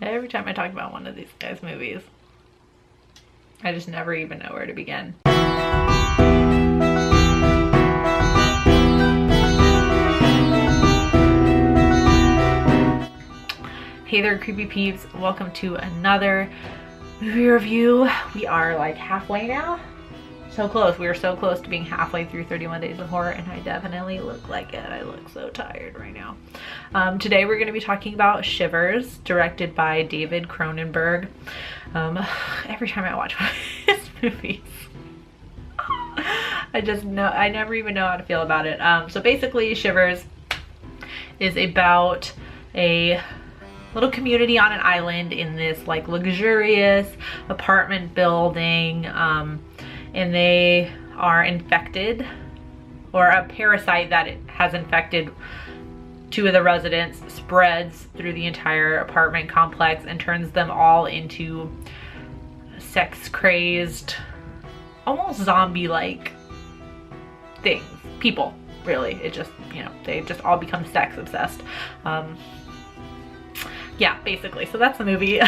Every time I talk about one of these guys' movies, I just never even know where to begin. Hey there, creepy peeps. Welcome to another movie review. We are like halfway now. So close. We are so close to being halfway through 31 Days of Horror, and I definitely look like it. I look so tired right now. Today we're going to be talking about Shivers, directed by David Cronenberg. Every time I watch one of his movies, I never even know how to feel about it. So basically, Shivers is about a little community on an island in this like luxurious apartment building, and they are infected, or a parasite that has infected two of the residents spreads through the entire apartment complex and turns them all into sex crazed, almost zombie-like things. People, really. It just, you know, they just all become sex obsessed. Yeah, basically. So that's the movie.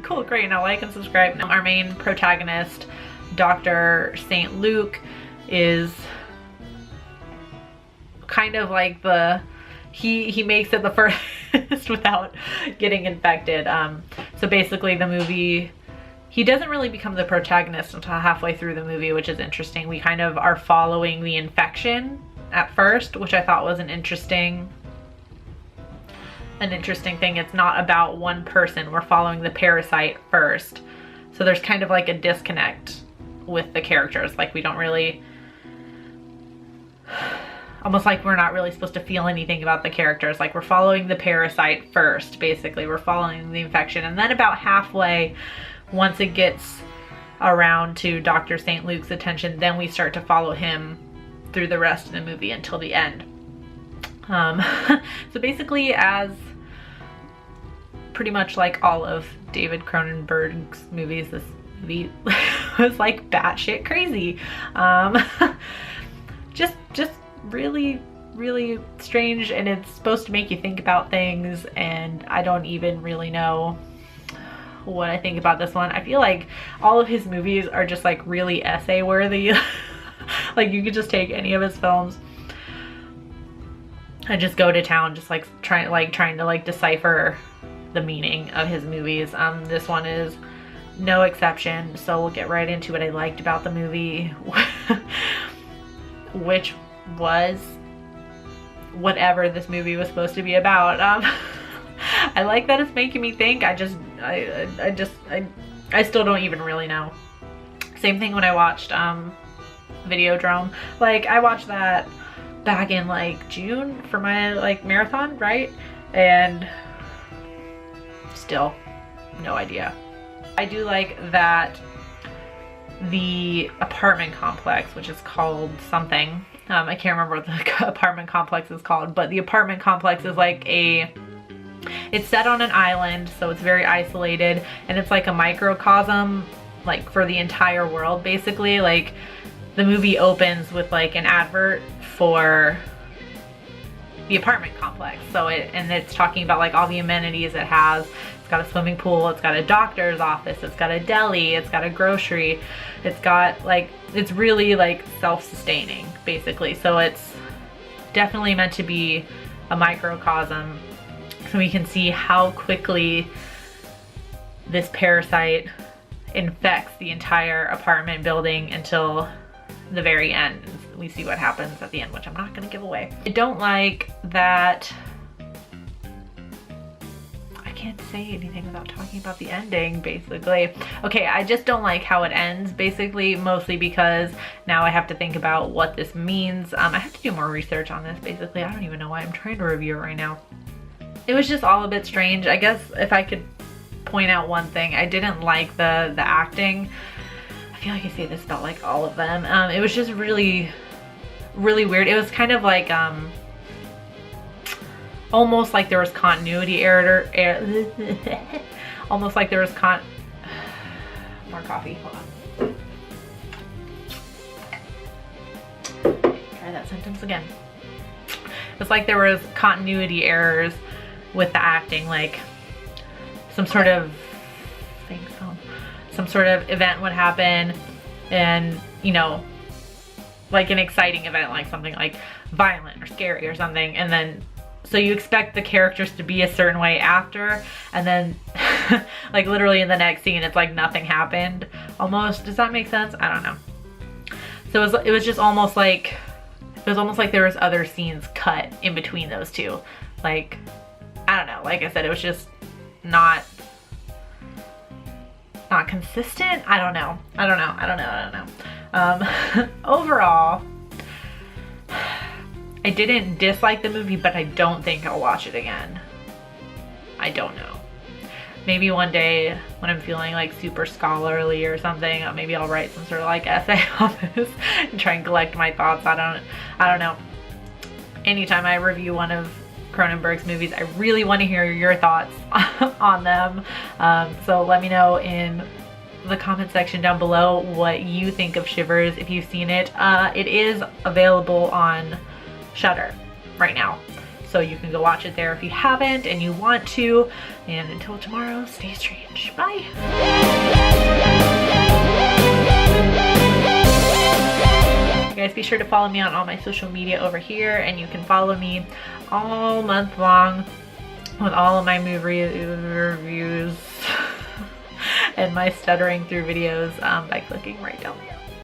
Cool, great. Now like and subscribe. Now, our main protagonist, Dr. St. Luke, is kind of like he makes it the first without getting infected. So basically the movie, he doesn't really become the protagonist until halfway through the movie, which is interesting. We kind of are following the infection at first, which I thought was an interesting thing. It's not about one person. We're following the parasite first. So there's kind of like a disconnect with the characters. Like we don't really, almost like we're not really supposed to feel anything about the characters. Like we're following the parasite first, basically. We're following the infection. And then about halfway, once it gets around to Dr. St. Luke's attention, then we start to follow him through the rest of the movie until the end. So basically, as pretty much like all of David Cronenberg's movies, this movie was like batshit crazy. Just really, really strange, and it's supposed to make you think about things, and I don't even really know what I think about this one. I feel like all of his movies are just like really essay worthy. Like you could just take any of his films and just go to town, just like trying to decipher the meaning of his movies. This one is no exception, so we'll get right into what I liked about the movie, which was whatever this movie was supposed to be about. I like that it's making me think. I still don't even really know. Same thing when I watched Videodrome. Like I watched that back in like June for my like marathon, right? And still no idea. I do like that the apartment complex, which is called something, I can't remember what the apartment complex is called, but the apartment complex is like it's set on an island, so it's very isolated, and it's like a microcosm like for the entire world, basically. Like the movie opens with like an advert for the apartment complex, so it's talking about like all the amenities it has. It's got a swimming pool, it's got a doctor's office, it's got a deli, it's got a grocery, it's got like, it's really like self-sustaining basically. So it's definitely meant to be a microcosm, so we can see how quickly this parasite infects the entire apartment building until the very end. We see what happens at the end, which I'm not going to give away. I don't like that. I can't say anything without talking about the ending, basically. Okay, I just don't like how it ends, basically, mostly because now I have to think about what this means. I have to do more research on this, basically. I don't even know why I'm trying to review it right now. It was just all a bit strange. I guess if I could point out one thing, I didn't like the acting. I feel like I say this about like all of them. It was just really, really weird. It was kind of like almost like there was continuity error. Almost like there was more coffee. Hold on. Try that sentence again. It's like there was continuity errors with the acting. Like some sort of, I think so, some sort of event would happen, and you know, like an exciting event, like something like violent or scary or something, and then so you expect the characters to be a certain way after, and then like literally in the next scene it's like nothing happened almost. Does that make sense? I don't know. So it was just almost like, it was almost like there was other scenes cut in between those two. Like, I don't know, like I said, it was just not consistent. I don't know. Overall, I didn't dislike the movie, but I don't think I'll watch it again. I don't know. Maybe one day when I'm feeling like super scholarly or something, maybe I'll write some sort of like essay on this and try and collect my thoughts. I don't know. Anytime I review one of Cronenberg's movies, I really want to hear your thoughts on them. So let me know in the comment section down below what you think of Shivers, if you've seen it. It is available on Shudder right now, so you can go watch it there if you haven't and you want to. And until tomorrow, stay strange. Bye. You guys be sure to follow me on all my social media over here, and you can follow me all month long with all of my movie reviews and my stuttering through videos by clicking right down there.